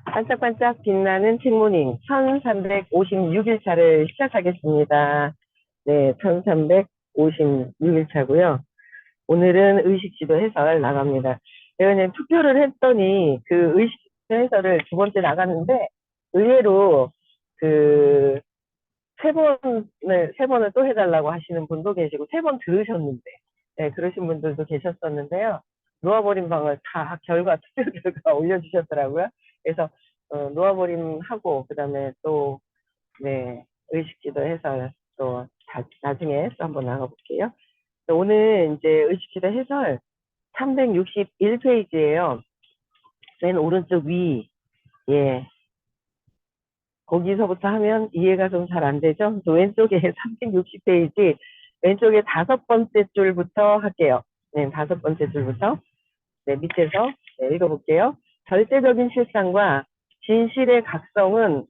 반짝반짝 빛나는 굿모닝 1356일차를 시작하겠습니다. 네, 1356일차고요. 오늘은 의식지도 해설 나갑니다. 제가 그냥 투표를 했더니 그 의식지도 해설을 두 번째 나갔는데 의외로 그 세 번을 또 해달라고 하시는 분도 계시고 세 번 들으셨는데 네, 그러신 분들도 계셨었는데요. 놓아버린 방을 다 투표 결과 올려주셨더라고요. 그래서 놓아버림 하고 그다음에 또 네, 의식지도 해설 또 나중에 또 한번 나가볼게요. 오늘 이제 의식지도 해설 361페이지예요. 맨 오른쪽 위, 예, 거기서부터 하면 이해가 좀 잘 안 되죠? 또 왼쪽에 360페이지, 왼쪽에 5번째 줄부터 할게요. 네, 5번째 줄부터. 네, 밑에서 네, 읽어볼게요. 절대적인 실상과 진실의 각성은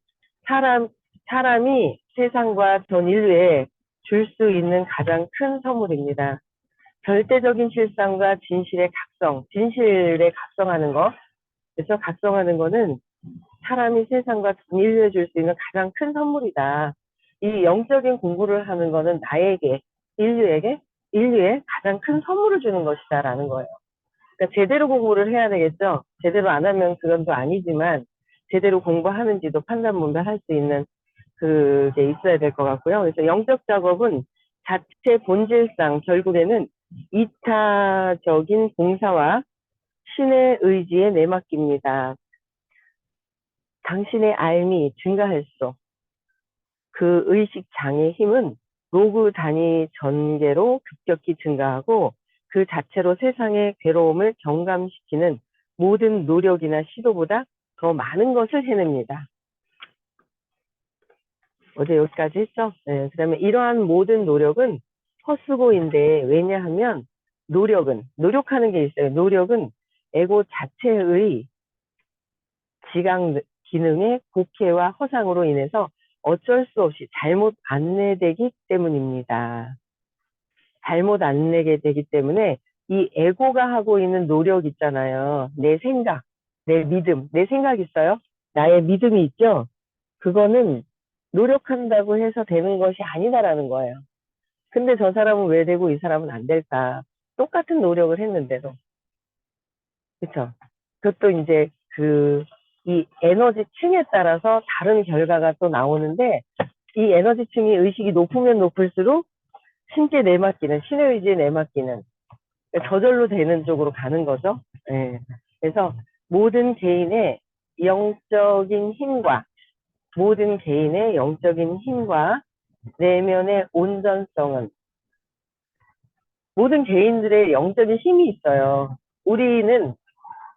사람이 세상과 전 인류에 줄 수 있는 가장 큰 선물입니다. 절대적인 실상과 진실의 각성, 진실에 각성하는 거, 그래서 각성하는 거는 사람이 세상과 전 인류에 줄 수 있는 가장 큰 선물이다. 이 영적인 공부를 하는 거는 나에게, 인류에 가장 큰 선물을 주는 것이다라는 거예요. 그러니까 제대로 공부를 해야 되겠죠. 제대로 안 하면 그건 또 아니지만 제대로 공부하는지도 판단 분별할 수 있는 그게 있어야 될 것 같고요. 그래서 영적 작업은 자체 본질상 결국에는 이타적인 봉사와 신의 의지에 내맡깁니다. 당신의 알미 증가할수록 그 의식 장의 힘은 로그 단위 전개로 급격히 증가하고 그 자체로 세상의 괴로움을 경감시키는 모든 노력이나 시도보다 더 많은 것을 해냅니다. 어제 여기까지 했죠? 네, 그 다음에 이러한 모든 노력은 헛수고인데 왜냐하면 노력하는 게 있어요. 노력은 에고 자체의 지각 기능의 곡해와 허상으로 인해서 어쩔 수 없이 잘못 안내되기 때문입니다. 잘못 안내게 되기 때문에 이 에고가 하고 있는 노력 있잖아요. 내 생각, 내 믿음, 내 생각 있어요? 나의 믿음이 있죠? 그거는 노력한다고 해서 되는 것이 아니다라는 거예요. 근데 저 사람은 왜 되고 이 사람은 안 될까? 똑같은 노력을 했는데도. 그쵸? 그것도 이제 이 에너지층에 따라서 다른 결과가 또 나오는데 이 에너지층이 의식이 높으면 높을수록 신께 내맡기는, 신의 의지에 내맡기는 저절로 되는 쪽으로 가는 거죠. 네. 그래서 모든 개인의 영적인 힘과 내면의 온전성은 모든 개인들의 영적인 힘이 있어요.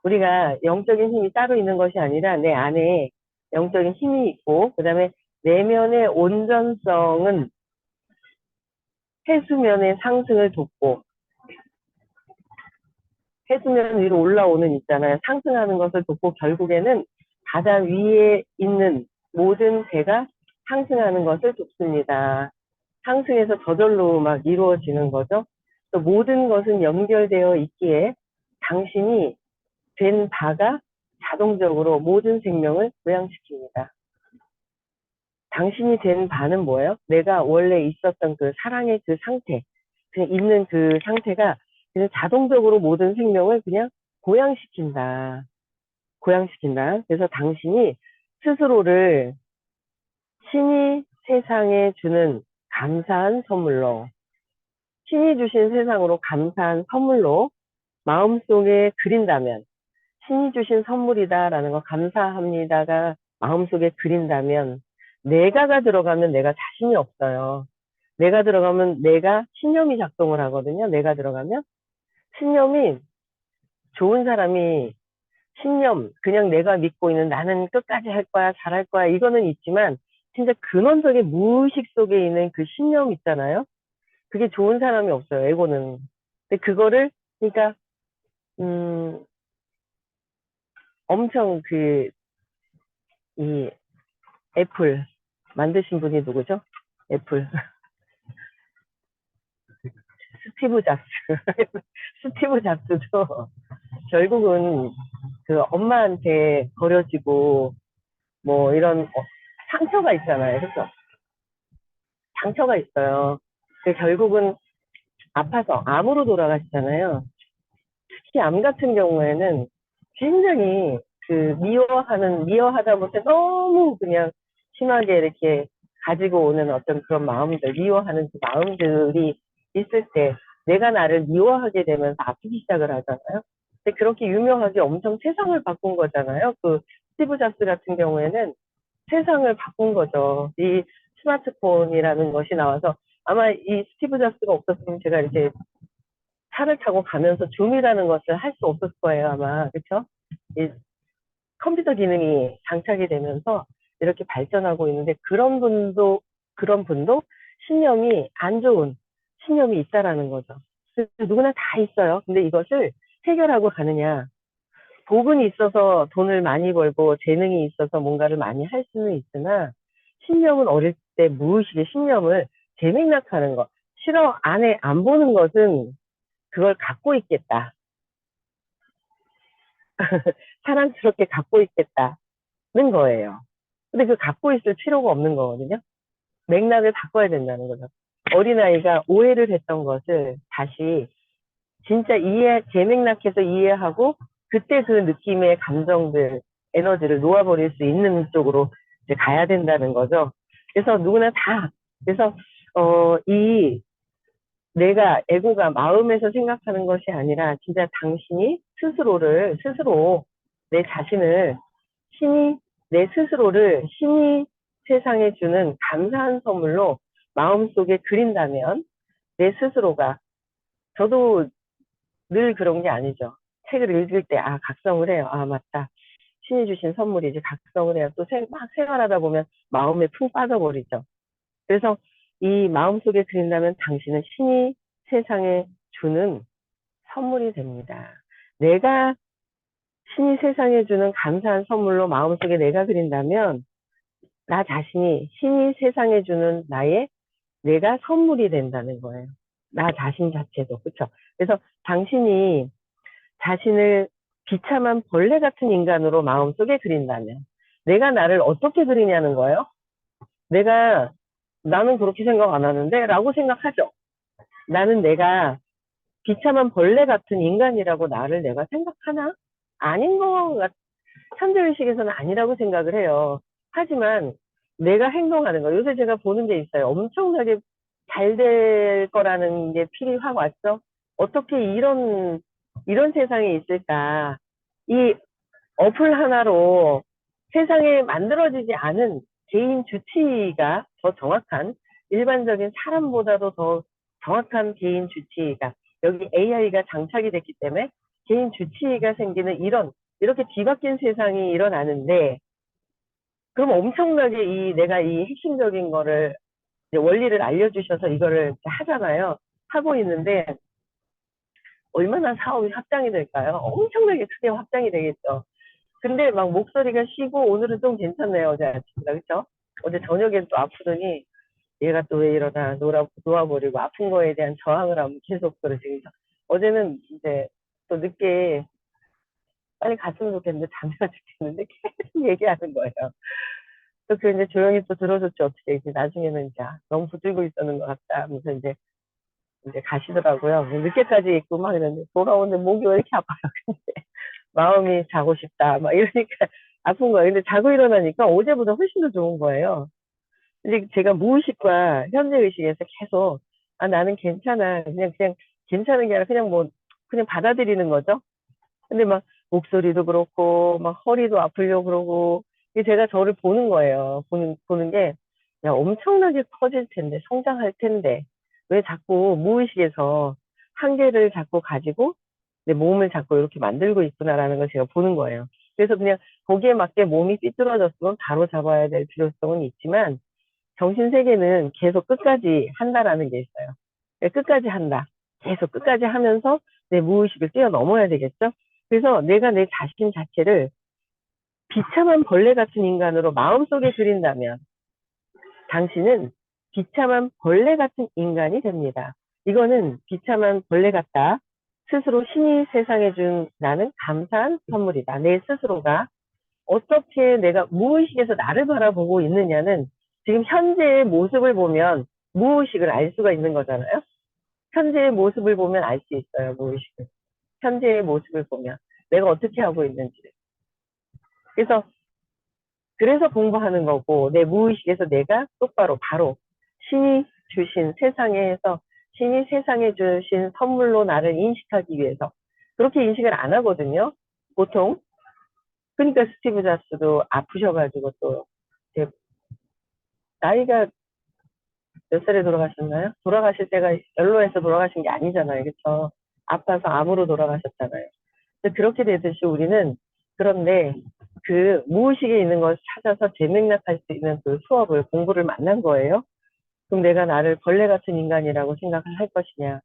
우리가 영적인 힘이 따로 있는 것이 아니라 내 안에 영적인 힘이 있고 그 다음에 내면의 온전성은 해수면의 상승을 돕고 해수면 위로 올라오는 있잖아요. 상승하는 것을 돕고 결국에는 바다 위에 있는 모든 배가 상승하는 것을 돕습니다. 상승해서 저절로 막 이루어지는 거죠. 또 모든 것은 연결되어 있기에 당신이 된 바가 자동적으로 모든 생명을 부양시킵니다. 당신이 된 바는 뭐예요? 내가 원래 있었던 그 사랑의 그 상태, 그냥 있는 그 상태가 그냥 자동적으로 모든 생명을 그냥 고양시킨다. 그래서 당신이 스스로를 신이 세상에 주는 감사한 선물로, 신이 주신 세상으로 감사한 선물로 마음속에 그린다면, 신이 주신 선물이다라는 거 감사합니다가 마음속에 그린다면 내가가 들어가면 내가 자신이 없어요. 내가 들어가면 내가 신념이 작동을 하거든요. 내가 들어가면 신념이 좋은 사람이 신념 그냥 내가 믿고 있는 나는 끝까지 할 거야 잘할 거야 이거는 있지만 진짜 근원적인 무의식 속에 있는 그 신념 있잖아요. 그게 좋은 사람이 없어요. 에고는. 근데 그거를 그러니까 엄청 이 애플 만드신 분이 누구죠? 애플 스티브 잡스 스티브 잡스도 결국은 그 엄마한테 버려지고 뭐 이런 상처가 있잖아요. 그래서 상처가 있어요. 결국은 아파서 암으로 돌아가시잖아요. 특히 암 같은 경우에는 굉장히 그 미워하다 못해 너무 그냥 심하게 이렇게 가지고 오는 어떤 그런 마음들, 미워하는 그 마음들이 있을 때 내가 나를 미워하게 되면서 아프기 시작을 하잖아요. 근데 그렇게 유명하게 엄청 세상을 바꾼 거잖아요. 그 스티브 잡스 같은 경우에는 세상을 바꾼 거죠. 이 스마트폰이라는 것이 나와서 아마 이 스티브 잡스가 없었으면 제가 이렇게 차를 타고 가면서 줌이라는 것을 할 수 없었을 거예요, 아마. 그쵸? 이 컴퓨터 기능이 장착이 되면서 이렇게 발전하고 있는데 그런 분도 신념이 안 좋은 신념이 있다라는 거죠. 그래서 누구나 다 있어요. 근데 이것을 해결하고 가느냐. 복은 있어서 돈을 많이 벌고 재능이 있어서 뭔가를 많이 할 수는 있으나 신념은 어릴 때 무의식의 신념을 재맥락하는 거. 싫어, 안 보는 것은 그걸 갖고 있겠다. 사랑스럽게 갖고 있겠다는 거예요. 근데 그 갖고 있을 필요가 없는 거거든요. 맥락을 바꿔야 된다는 거죠. 어린아이가 오해를 했던 것을 다시 진짜 재맥락해서 이해하고 그때 그 느낌의 감정들, 에너지를 놓아버릴 수 있는 쪽으로 이제 가야 된다는 거죠. 그래서 누구나 다, 그래서, 내가 에고가 마음에서 생각하는 것이 아니라 진짜 당신이 스스로 내 자신을 신이 내 스스로를 신이 세상에 주는 감사한 선물로 마음속에 그린다면 내 스스로가 저도 늘 그런 게 아니죠. 책을 읽을 때 각성을 해요. 맞다. 신이 주신 선물이지 각성을 해요. 또 막 생활하다 보면 마음에 푹 빠져버리죠. 그래서 이 마음속에 그린다면 당신은 신이 세상에 주는 선물이 됩니다. 내가 신이 세상에 주는 감사한 선물로 마음속에 내가 그린다면 나 자신이 신이 세상에 주는 내가 선물이 된다는 거예요. 나 자신 자체도. 그렇죠? 그래서 당신이 자신을 비참한 벌레 같은 인간으로 마음속에 그린다면 내가 나를 어떻게 그리냐는 거예요. 나는 그렇게 생각 안 하는데 라고 생각하죠. 나는 내가 비참한 벌레 같은 인간이라고 나를 내가 생각하나? 아닌 것 같, 현재의식에서는 아니라고 생각을 해요. 하지만 내가 행동하는 거, 요새 제가 보는 게 있어요. 엄청나게 잘 될 거라는 게 필이 확 왔죠. 어떻게 이런 세상이 있을까. 이 어플 하나로 세상에 만들어지지 않은 개인 주치의가 더 정확한, 일반적인 사람보다도 더 정확한 개인 주치의가, 여기 AI가 장착이 됐기 때문에 개인 주치의가 생기는 이렇게 뒤바뀐 세상이 일어나는데, 그럼 엄청나게 내가 이 핵심적인 거를, 원리를 알려주셔서 이거를 하잖아요. 하고 있는데, 얼마나 사업이 확장이 될까요? 엄청나게 크게 확장이 되겠죠. 근데 막 목소리가 쉬고 오늘은 좀 괜찮네요. 어제 아침이라 그렇죠? 어제 저녁엔 또 아프더니 얘가 또 왜 이러나 놓아버리고 아픈 거에 대한 저항을 하면 계속 그러시죠. 어제는 이제 또 늦게 빨리 갔으면 좋겠는데 잠이 안 죽겠는데 계속 얘기하는 거예요. 또 그 이제 조용히 또 들어줬죠. 어떻게 이제 나중에는 이제 너무 붙들고 있었는 것 같다 하면서 이제 가시더라고요. 늦게까지 있고 막 이러는데 돌아오는데 목이 왜 이렇게 아파요. 마음이 자고 싶다. 막 이러니까 아픈 거예요. 근데 자고 일어나니까 어제보다 훨씬 더 좋은 거예요. 근데 제가 무의식과 현재의식에서 계속, 나는 괜찮아. 그냥 괜찮은 게 아니라 그냥 받아들이는 거죠. 근데 막 목소리도 그렇고, 막 허리도 아프려고 그러고, 이게 제가 저를 보는 거예요. 보는 게, 야, 엄청나게 커질 텐데, 성장할 텐데, 왜 자꾸 무의식에서 한계를 자꾸 가지고 내 몸을 자꾸 이렇게 만들고 있구나라는 걸 제가 보는 거예요. 그래서 그냥 거기에 맞게 몸이 삐뚤어졌으면 바로 잡아야 될 필요성은 있지만, 정신세계는 계속 끝까지 한다라는 게 있어요. 끝까지 한다. 계속 끝까지 하면서 내 무의식을 뛰어넘어야 되겠죠? 그래서 내가 내 자신 자체를 비참한 벌레 같은 인간으로 마음속에 그린다면 당신은 비참한 벌레 같은 인간이 됩니다. 이거는 비참한 벌레 같다. 스스로 신이 세상에 준 나는 감사한 선물이다. 내 스스로가 어떻게 내가 무의식에서 나를 바라보고 있느냐는 지금 현재의 모습을 보면 무의식을 알 수가 있는 거잖아요. 현재의 모습을 보면 알 수 있어요, 무의식을. 현재의 모습을 보면 내가 어떻게 하고 있는지를. 그래서 공부하는 거고, 내 무의식에서 내가 똑바로 바로 신이 주신 세상에서 신이 세상에 주신 선물로 나를 인식하기 위해서 그렇게 인식을 안 하거든요. 보통. 그러니까 스티브 잡스도 아프셔가지고 또 나이가 몇 살에 돌아가셨나요? 돌아가실 때가 연로해서 돌아가신 게 아니잖아요. 그렇죠? 아파서 암으로 돌아가셨잖아요. 그렇게 되듯이 우리는 그런데 그 무의식에 있는 것을 찾아서 재맥락할 수 있는 그 수업을 공부를 만난 거예요. 그럼 내가 나를 벌레 같은 인간이라고 생각을 할 것이냐?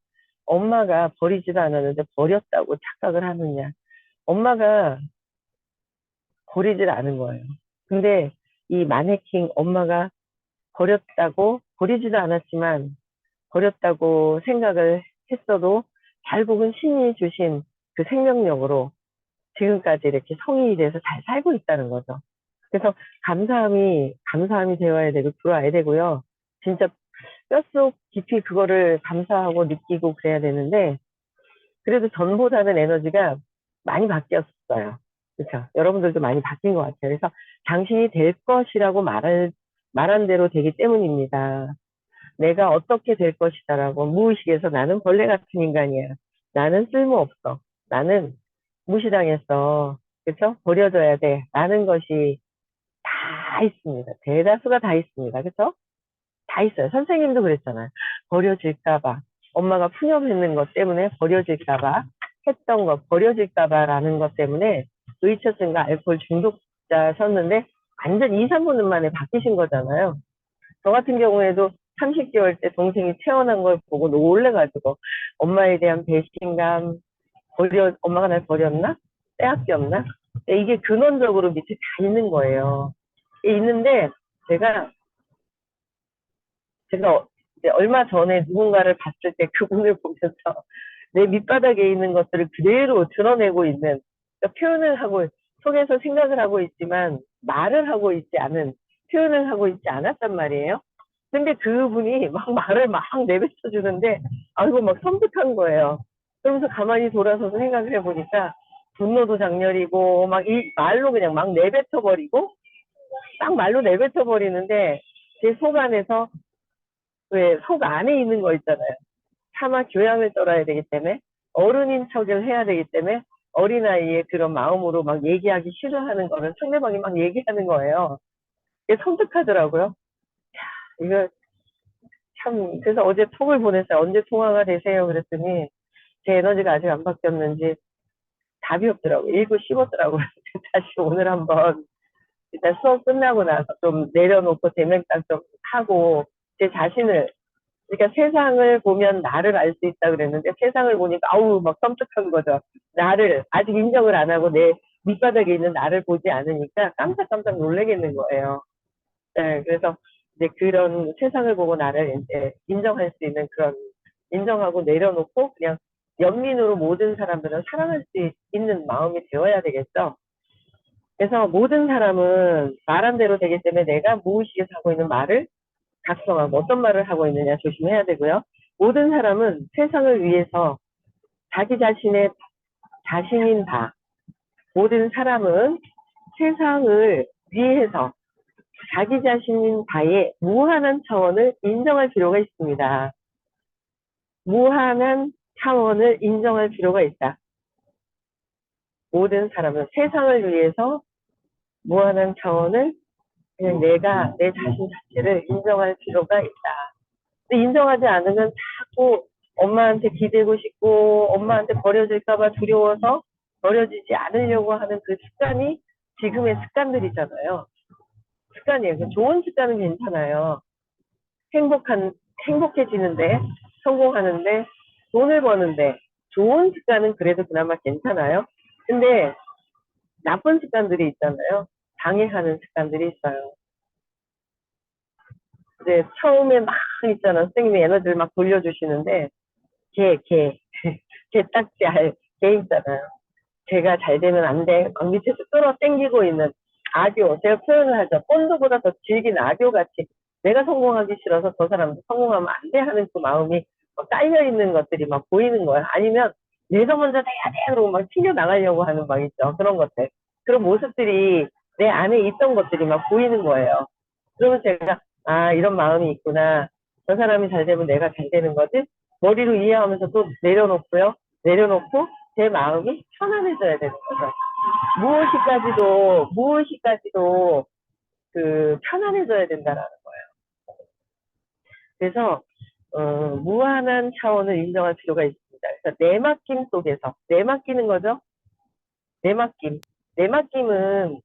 엄마가 버리지도 않았는데 버렸다고 착각을 하느냐? 엄마가 버리질 않은 거예요. 근데 이 마네킹 엄마가 버렸다고 버리지도 않았지만 버렸다고 생각을 했어도 결국은 신이 주신 그 생명력으로 지금까지 이렇게 성인이 돼서 잘 살고 있다는 거죠. 그래서 감사함이 되어야 되고 들어와야 되고요. 진짜 뼛속 깊이 그거를 감사하고 느끼고 그래야 되는데 그래도 전보다는 에너지가 많이 바뀌었어요. 그렇죠? 여러분들도 많이 바뀐 것 같아요. 그래서 당신이 될 것이라고 말한 대로 되기 때문입니다. 내가 어떻게 될 것이다라고 무의식에서 나는 벌레 같은 인간이야. 나는 쓸모없어. 나는 무시당했어. 그렇죠? 버려져야 돼. 라는 것이 다 있습니다. 대다수가 다 있습니다. 그렇죠? 다 있어요. 선생님도 그랬잖아요. 버려질까봐. 엄마가 푸념했는 것 때문에 버려질까봐. 했던 거 버려질까봐 라는 것 때문에 의처증과 알코올 중독자셨는데 완전 2, 3분 만에 바뀌신 거잖아요. 저 같은 경우에도 30개월 때 동생이 태어난 걸 보고 놀래가지고 엄마에 대한 배신감, 엄마가 날 버렸나? 빼앗겼나? 이게 근원적으로 밑에 다 있는 거예요. 있는데 제가 이제 얼마 전에 누군가를 봤을 때 그분을 보면서 내 밑바닥에 있는 것들을 그대로 드러내고 있는 그러니까 표현을 하고 속에서 생각을 하고 있지만 말을 하고 있지 않은 표현을 하고 있지 않았단 말이에요. 근데 그분이 막 말을 막 내뱉어 주는데 아이고 막 섬뜩한 거예요. 그러면서 가만히 돌아서서 생각을 해보니까 분노도 장렬이고 막 이 말로 그냥 막 내뱉어 버리고 딱 말로 내뱉어 버리는데 제 속 안에서 왜 속 안에 있는 거 있잖아요. 차마 교양을 떨어야 되기 때문에 어른인 척을 해야 되기 때문에 어린아이의 그런 마음으로 막 얘기하기 싫어하는 거를 상대방이 막 얘기하는 거예요. 이게 섬뜩하더라고요. 이거 참 그래서 어제 톡을 보냈어요. 언제 통화가 되세요? 그랬더니 제 에너지가 아직 안 바뀌었는지 답이 없더라고요. 읽고 씹었더라고요. 다시 오늘 한번 일단 수업 끝나고 나서 좀 내려놓고 대명단 좀 하고 제 자신을 그러니까 세상을 보면 나를 알 수 있다 그랬는데 세상을 보니까 아우 막 섬뜩한 거죠. 나를 아직 인정을 안 하고 내 밑바닥에 있는 나를 보지 않으니까 깜짝깜짝 놀라겠는 거예요. 네, 그래서 이제 그런 세상을 보고 나를 이제 인정할 수 있는 그런 인정하고 내려놓고 그냥 연민으로 모든 사람들은 사랑할 수 있는 마음이 되어야 되겠죠. 그래서 모든 사람은 말한 대로 되기 때문에 내가 무의식에서 하고 있는 말을 각성하고 어떤 말을 하고 있느냐 조심해야 되고요. 모든 사람은 세상을 위해서 자기 자신의 자신인 바, 모든 사람은 세상을 위해서 자기 자신인 바에 무한한 차원을 인정할 필요가 있습니다. 무한한 차원을 인정할 필요가 있다. 모든 사람은 세상을 위해서 무한한 차원을 그냥 내가 내 자신 자체를 인정할 필요가 있다. 근데 인정하지 않으면 자꾸 엄마한테 기대고 싶고 엄마한테 버려질까봐 두려워서 버려지지 않으려고 하는 그 습관이 지금의 습관들이잖아요. 습관이에요. 좋은 습관은 괜찮아요. 행복해지는데, 성공하는데, 돈을 버는데, 좋은 습관은 그래도 그나마 괜찮아요. 근데 나쁜 습관들이 있잖아요. 방해하는 습관들이 있어요. 이제 처음에 막 있잖아. 선생님이 에너지를 막 돌려주시는데, 개, 개딱지 개 있잖아요. 제가 잘 되면 안 돼. 막 밑에서 끌어 당기고 있는 악교. 제가 표현을 하죠. 본드보다 더 질긴 악교같이 내가 성공하기 싫어서 저 사람도 성공하면 안 돼 하는 그 마음이 막 깔려있는 것들이 막 보이는 거예요. 아니면 내가 먼저 돼야 돼. 그러고 막 튕겨나가려고 하는 막 있죠. 그런 것들. 그런 모습들이 내 안에 있던 것들이 막 보이는 거예요. 그러면 제가, 아, 이런 마음이 있구나. 저 사람이 잘 되면 내가 잘 되는 거지. 머리로 이해하면서 또 내려놓고요. 내려놓고 제 마음이 편안해져야 되는 거죠. 무엇이까지도 편안해져야 된다라는 거예요. 그래서 무한한 차원을 인정할 필요가 있습니다. 그래서 내 맡김 속에서 내 맡기는 거죠. 내 맡김은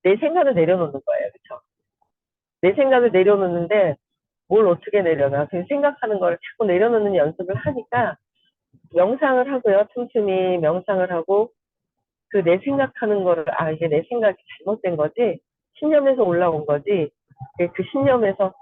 내 생각을 내려놓는 거예요. 그렇죠? 내 생각을 내려놓는데 뭘 어떻게 내려놔? 그 생각하는 걸 자꾸 내려놓는 연습을 하니까 명상을 하고요. 틈틈이 명상을 하고 그 내 생각하는 거를 아 이게 내 생각이 잘못된 거지 신념에서 올라온 거지 그 신념에서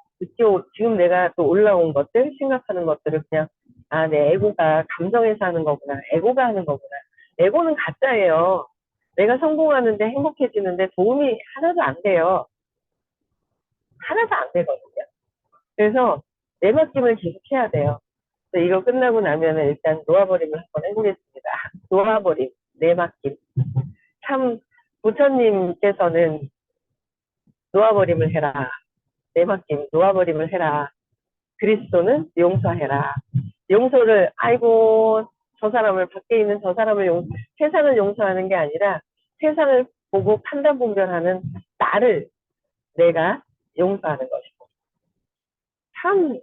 지금 내가 또 올라온 것들 생각하는 것들을 그냥 아 내 에고가 감정에서 하는 거구나 에고가 하는 거구나 에고는 가짜예요. 내가 성공하는데 행복해지는데 도움이 하나도 안 돼요. 하나도 안 되거든요. 그래서 내 맡김을 계속 해야 돼요. 이거 끝나고 나면은 일단 놓아버림을 한번 해보겠습니다. 놓아버림, 내 맡김. 참 부처님께서는 놓아버림을 해라. 내 맡김 놓아버림을 해라. 그리스도는 용서해라. 용서를 아이고 저 사람을 밖에 있는 저 사람을 세상을 용서하는 게 아니라 세상을 보고 판단 분별하는 나를 내가 용서하는 것이고 참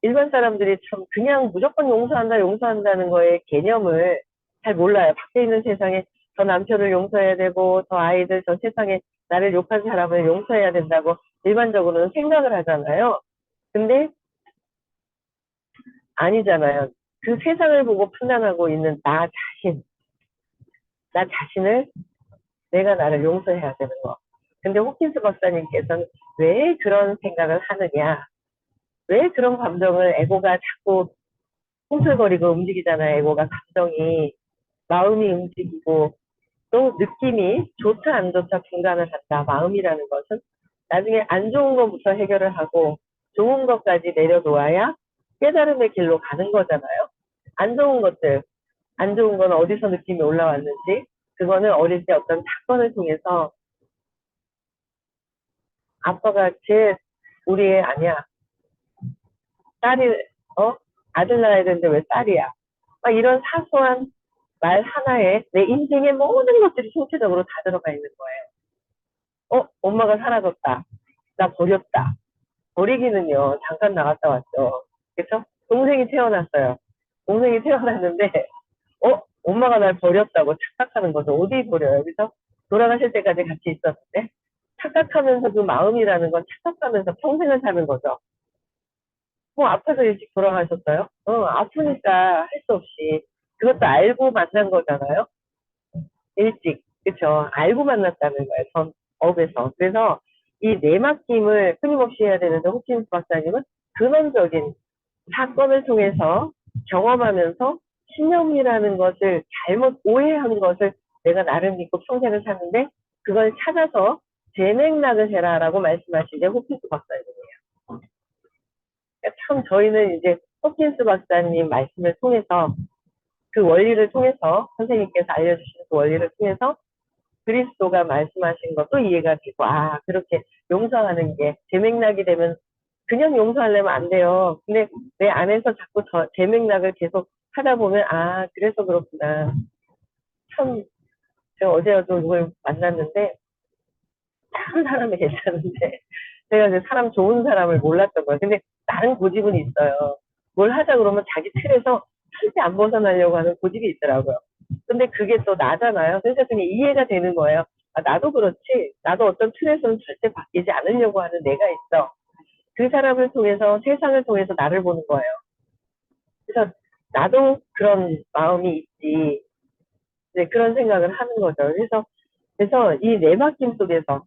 일반 사람들이 참 그냥 무조건 용서한다는 거에 개념을 잘 몰라요. 밖에 있는 세상에 저 남편을 용서해야 되고 저 아이들 저 세상에 나를 욕한 사람을 용서해야 된다고 일반적으로는 생각을 하잖아요. 근데 아니잖아요. 그 세상을 보고 판단하고 있는 나 자신을 내가 나를 용서해야 되는 거. 근데 호킨스 박사님께서는 왜 그런 생각을 하느냐? 왜 그런 감정을 에고가 자꾸 꿈틀거리고 움직이잖아요. 에고가 감정이 마음이 움직이고 또 느낌이 좋다 안 좋다 중간을 한다. 마음이라는 것은 나중에 안 좋은 것부터 해결을 하고 좋은 것까지 내려놓아야 깨달음의 길로 가는 거잖아요. 안 좋은 것들, 안 좋은 건 어디서 느낌이 올라왔는지 그거는 어릴 때 어떤 사건을 통해서 아빠가 우리 애 아니야. 딸이 아들 낳아야 되는데 왜 딸이야. 막 이런 사소한 말 하나에 내 인생의 모든 것들이 총체적으로 다 들어가 있는 거예요. 엄마가 사라졌다. 나 버렸다. 버리기는요, 잠깐 나갔다 왔죠. 그래서 동생이 태어났어요. 동생이 태어났는데, 엄마가 날 버렸다고 착각하는 거죠. 어디 버려요? 그래서 돌아가실 때까지 같이 있었는데, 착각하면서 그 마음이라는 건 착각하면서 평생을 사는 거죠. 아파서 일찍 돌아가셨어요? 아프니까 할 수 없이. 그것도 알고 만난 거잖아요? 일찍. 그쵸? 알고 만났다는 거예요. 전 업에서. 그래서 이 내맡김을 끊임없이 해야 되는데, 호킨스 박사님은 근원적인 사건을 통해서 경험하면서 신념이라는 것을 잘못 오해한 것을 내가 나를 믿고 평생을 사는데, 그걸 찾아서 재맥락을 해라라고 말씀하신 게 호킨스 박사님이에요. 참 저희는 이제 호킨스 박사님 말씀을 통해서 그 원리를 통해서 선생님께서 알려주신 그 원리를 통해서 그리스도가 말씀하신 것도 이해가 되고 그렇게 용서하는 게 제맥락이 되면 그냥 용서하려면 안 돼요. 근데 내 안에서 자꾸 제맥락을 계속 하다 보면 그래서 그렇구나. 참 제가 어제도 누굴 만났는데 참 사람이 괜찮은데 제가 그 사람 좋은 사람을 몰랐던 거예요. 근데 다른 고집은 있어요. 뭘 하자 그러면 자기 틀에서 절대 안 벗어나려고 하는 고집이 있더라고요. 근데 그게 또 나잖아요. 그래서 그냥 이해가 되는 거예요. 나도 그렇지. 나도 어떤 틀에서는 절대 바뀌지 않으려고 하는 내가 있어. 그 사람을 통해서 세상을 통해서 나를 보는 거예요. 그래서 나도 그런 마음이 있지. 네, 그런 생각을 하는 거죠. 그래서 이 내맡김 속에서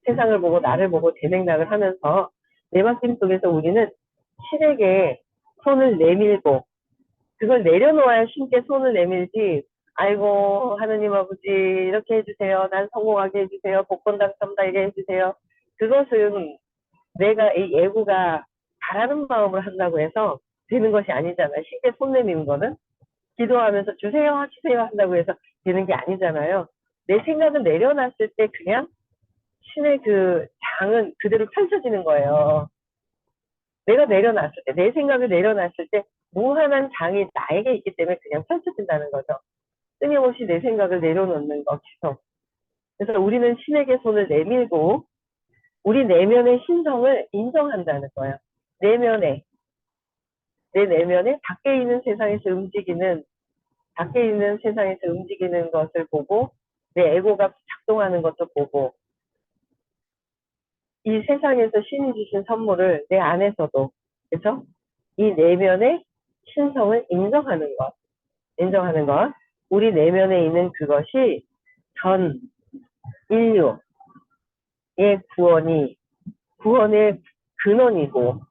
세상을 보고 나를 보고 대맥락을 하면서 내맡김 속에서 우리는 신에게 손을 내밀고, 그걸 내려놓아야 쉽게 손을 내밀지, 아이고, 하느님 아버지, 이렇게 해주세요. 난 성공하게 해주세요. 복권 당첨다, 이게 해주세요. 그것은 내가 이 예고가 바라는 마음을 한다고 해서 되는 것이 아니잖아요. 쉽게 손 내미는 거는. 기도하면서 주세요, 주세요 한다고 해서 되는 게 아니잖아요. 내 생각은 내려놨을 때 그냥 신의 그 장은 그대로 펼쳐지는 거예요. 내가 내려놨을 때, 내 생각을 내려놨을 때 무한한 장이 나에게 있기 때문에 그냥 펼쳐진다는 거죠. 끊임없이 내 생각을 내려놓는 거 계속. 그래서 우리는 신에게 손을 내밀고 우리 내면의 신성을 인정한다는 거예요. 내면에, 내 내면에 밖에 있는 세상에서 움직이는, 밖에 있는 세상에서 움직이는 것을 보고 내 에고가 작동하는 것도 보고 이 세상에서 신이 주신 선물을 내 안에서도, 그렇죠? 이 내면의 신성을 인정하는 것, 인정하는 것. 우리 내면에 있는 그것이 전 인류의 구원의 근원이고,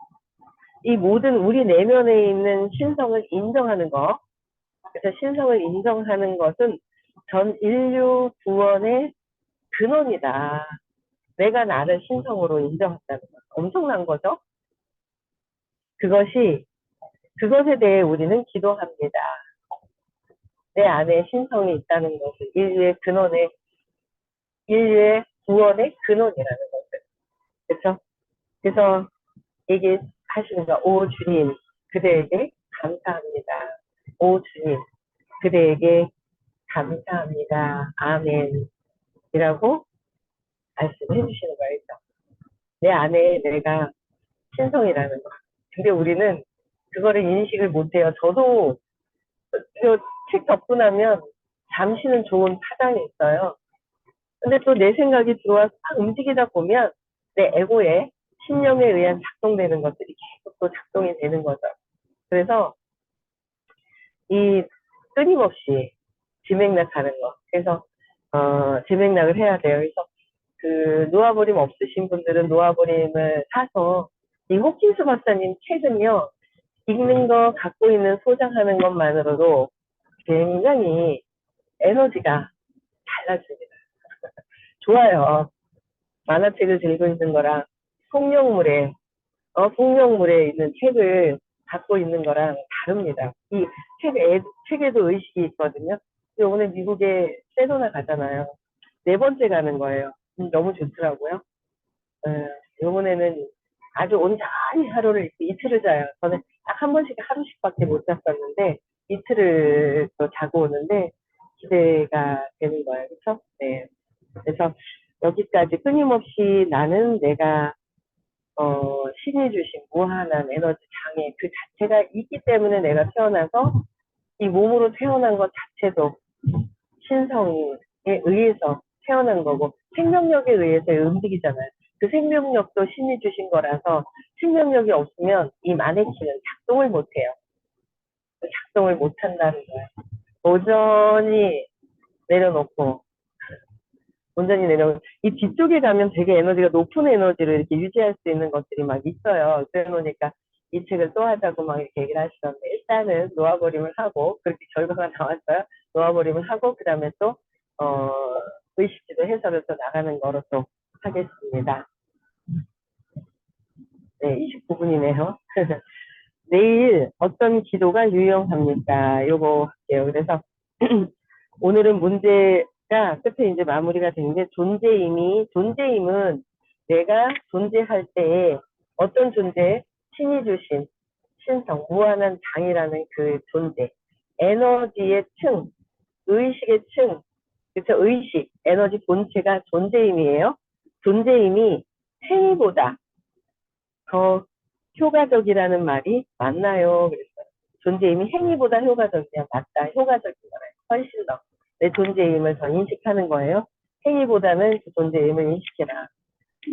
이 모든 우리 내면에 있는 신성을 인정하는 것. 그래서 신성을 인정하는 것은 전 인류 구원의 근원이다. 내가 나를 신성으로 인정한다는 것. 엄청난 거죠? 그것에 대해 우리는 기도합니다. 내 안에 신성이 있다는 것을 인류의 구원의 근원이라는 것을. 그렇죠? 그래서 얘기 하시는 거, 오 주님, 그대에게 감사합니다. 오 주님, 그대에게 감사합니다. 아멘. 이라고 말씀해 주시는 거예요. 내 안에 내가 신성이라는 거. 근데 우리는 그거를 인식을 못해요. 저도 책 덮고 나면 잠시는 좋은 파장이 있어요. 근데 또 내 생각이 들어와서 막 움직이다 보면 내 에고에 신념에 의한 작동되는 것들이 계속 또 작동이 되는 거죠. 그래서 이 끊임없이 지맥락하는 거. 그래서 지맥락을 해야 돼요. 그래서 그 놓아버림 없으신 분들은 놓아버림을 사서 이 호킨스 박사님 책은요. 읽는 거, 갖고 있는 소장하는 것만으로도 굉장히 에너지가 달라집니다. 좋아요. 만화책을 들고 있는 거랑 폭력물에 있는 책을 갖고 있는 거랑 다릅니다. 이 책에도 의식이 있거든요. 오늘 미국에 세도나 가잖아요. 4번째 가는 거예요. 너무 좋더라고요. 요번에는 아주 온전히 하루를 이틀을 자요. 저는 딱 한 번씩 하루씩밖에 못 잤었는데 이틀을 또 자고 오는데 기대가 되는 거예요. 그렇죠? 네. 그래서 여기까지 끊임없이 나는 내가 신이 주신 무한한 에너지 장애 그 자체가 있기 때문에 내가 태어나서 이 몸으로 태어난 것 자체도 신성에 의해서 태어난 거고 생명력에 의해서 움직이잖아요. 그 생명력도 신이 주신 거라서 생명력이 없으면 이 마네킹은 작동을 못해요. 작동을 못한다는 거예요. 온전히 내려놓고 이 뒤쪽에 가면 되게 에너지가 높은 에너지를 이렇게 유지할 수 있는 것들이 막 있어요. 그러니까 이 책을 또 하자고 막 이렇게 얘기를 하시던데 일단은 놓아버림을 하고 그렇게 결과가 나왔어요. 놓아버림을 하고 그 다음에 또 의식주도 해석을 또 나가는 거로 또 하겠습니다. 네, 29분이네요. 내일 어떤 기도가 유용합니까? 요거 할게요. 그래서 오늘은 문제가 끝에 이제 마무리가 되는데 존재임은 내가 존재할 때에 어떤 존재, 신이 주신 신성, 무한한 장이라는 그 존재, 에너지의 층, 의식의 층, 그래서 의식, 에너지 본체가 존재임이에요. 존재임이 행위보다 더 효과적이라는 말이 맞나요? 그랬어요. 존재임이 행위보다 효과적이야. 맞다. 효과적인 거예요. 훨씬 더. 내 존재임을 더 인식하는 거예요. 행위보다는 그 존재임을 인식해라.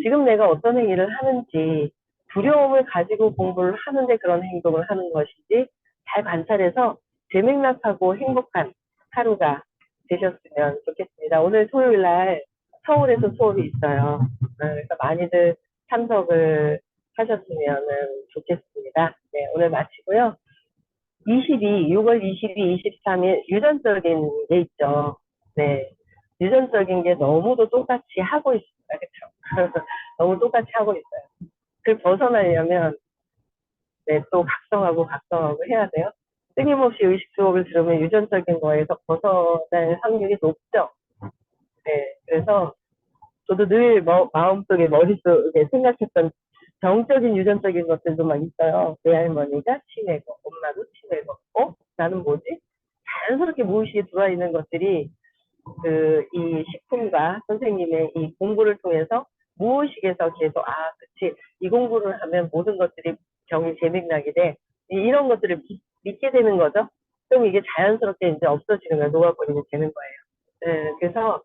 지금 내가 어떤 행위를 하는지 두려움을 가지고 공부를 하는데 그런 행동을 하는 것인지 잘 관찰해서 재맥락하고 행복한 하루가 되셨으면 좋겠습니다. 오늘 토요일 날 서울에서 수업이 있어요. 그래서 많이들 참석을 하셨으면 좋겠습니다. 네, 오늘 마치고요. 6월 22, 23일 유전적인 게 있죠. 네. 유전적인 게 너무도 똑같이 하고 있습니다. 그쵸? 너무 똑같이 하고 있어요. 그 벗어나려면, 네, 또 각성하고 해야 돼요. 끊임없이 의식 수업을 들으면 유전적인 거에서 벗어날 확률이 높죠. 네. 그래서 저도 늘 마음속에, 머릿속에 생각했던 정적인 유전적인 것들도 막 있어요. 내 할머니가 치매고, 엄마도 치매고, 나는 뭐지? 자연스럽게 무의식에 들어와 있는 것들이 이 식품과 선생님의 이 공부를 통해서 무의식에서 계속, 그치. 이 공부를 하면 모든 것들이 병이 재생나게 돼. 이런 것들을 믿게 되는 거죠. 그럼 이게 자연스럽게 이제 없어지는 거예요. 녹아버리게 되는 거예요. 네, 그래서,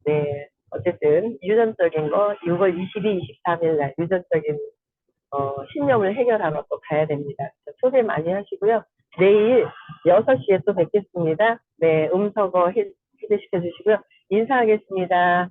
네, 어쨌든, 유전적인 거, 6월 22, 23일 날, 유전적인, 신념을 해결하러 또 가야 됩니다. 초대 많이 하시고요. 내일 6시에 또 뵙겠습니다. 네, 음성어 해제시켜 주시고요. 인사하겠습니다.